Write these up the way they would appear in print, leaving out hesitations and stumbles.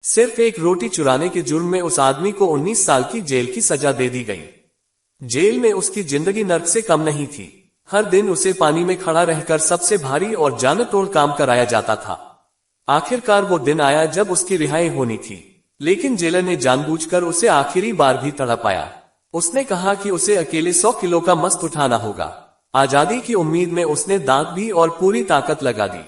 सिर्फ एक रोटी चुराने के जुर्म में उस आदमी को 19 साल की जेल की सजा दे दी गई। जेल में उसकी जिंदगी नर्क से कम नहीं थी। हर दिन उसे पानी में खड़ा रहकर सबसे भारी और जानतोड़ काम कराया जाता था। आखिरकार वो दिन आया जब उसकी रिहाई होनी थी, लेकिन जेलर ने जानबूझकर उसे आखिरी बार भी तड़पाया। उसने कहा कि उसे अकेले 100 किलो का मस्त उठाना होगा। आजादी की उम्मीद में उसने दांत भी और पूरी ताकत लगा दी।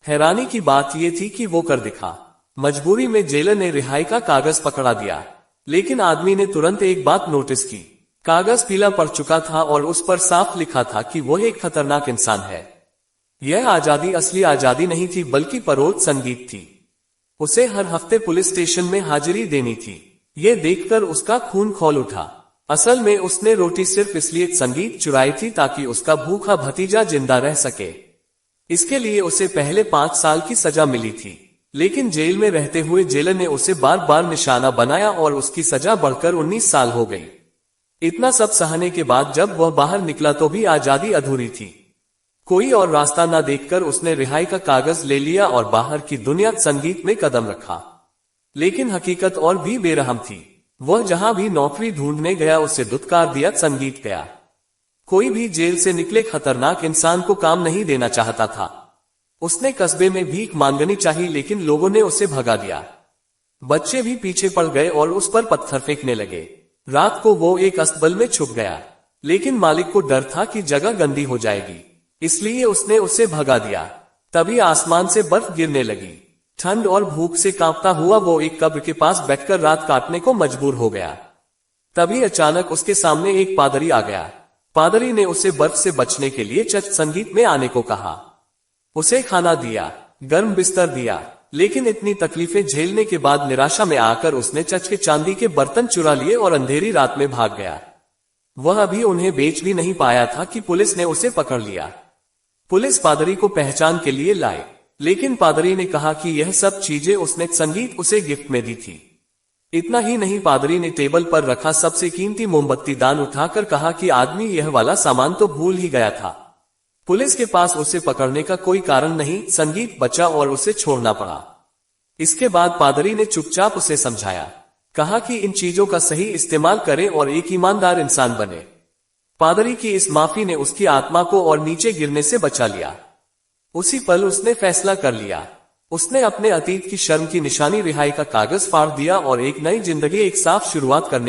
हैरानी की बात यह थी कि वो कर दिखा। मजबूरी में जेलर ने रिहाई का कागज पकड़ा दिया, लेकिन आदमी ने तुरंत एक बात नोटिस की। कागज पीला पड़ चुका था और उस पर साफ लिखा था कि वो एक खतरनाक इंसान है। यह आजादी असली आजादी नहीं थी, बल्कि परोल संगीत थी। उसे हर हफ्ते पुलिस स्टेशन में हाजिरी देनी थी। ये देखकर उसका खून खौल उठा। असल में उसने रोटी सिर्फ इसलिए संगीत चुराई थी ताकि उसका भूखा भतीजा जिंदा रह सके। इसके लिए उसे पहले 5 साल की सजा मिली थी, लेकिन जेल में रहते हुए जेलर ने उसे बार बार निशाना बनाया और उसकी सजा बढ़कर 19 साल हो गई। इतना सब सहने के बाद जब वह बाहर निकला तो भी आजादी अधूरी थी। कोई और रास्ता न देखकर उसने रिहाई का कागज ले लिया और बाहर की दुनिया संगीत में कदम रखा। लेकिन हकीकत और भी बेरहम थी। वह जहां भी नौकरी ढूंढने गया उसे दुत्कार दिया संगीत गया। कोई भी जेल से निकले खतरनाक इंसान को काम नहीं देना चाहता था। उसने कस्बे में भीख मांगनी चाहिए, लेकिन लोगों ने उसे भगा दिया। बच्चे भी पीछे पड़ गए और उस पर पत्थर फेंकने लगे। रात को वो एक अस्तबल में छुप गया, लेकिन मालिक को डर था कि जगह गंदी हो जाएगी, इसलिए उसने उसे भगा दिया। तभी आसमान से बर्फ गिरने लगी। ठंड और भूख से कांपता हुआ वो एक कब्र के पास बैठकर रात काटने को मजबूर हो गया। तभी अचानक उसके सामने एक पादरी आ गया। पादरी ने उसे बर्फ से बचने के लिए चर्च संगीत में आने को कहा। उसे खाना दिया, गर्म बिस्तर दिया, लेकिन इतनी तकलीफें झेलने के बाद निराशा में आकर उसने चर्च के चांदी के बर्तन चुरा लिए और अंधेरी रात में भाग गया। वह अभी उन्हें बेच भी नहीं पाया था कि पुलिस ने उसे पकड़ लिया। पुलिस पादरी को पहचान के लिए लाए, लेकिन पादरी ने कहा कि यह सब चीजें उसने संगीत उसे गिफ्ट में दी थी। इतना ही नहीं, पादरी ने टेबल पर रखा सबसे कीमती मोमबत्ती दान उठाकर कहा कि आदमी यह वाला सामान तो भूल ही गया था। पुलिस के पास उसे पकड़ने का कोई कारण नहीं। संगीत बचा और उसे छोड़ना पड़ा। इसके बाद पादरी ने चुपचाप उसे समझाया, कहा कि इन चीजों का सही इस्तेमाल करें और एक ईमानदार इंसान बने। पादरी की इस माफी ने उसकी आत्मा को और नीचे गिरने से बचा लिया। उसी पल उसने फैसला कर लिया। उसने अपने अतीत की शर्म की निशानी रिहाई का कागज फाड़ दिया और एक नई जिंदगी, एक साफ शुरुआत करने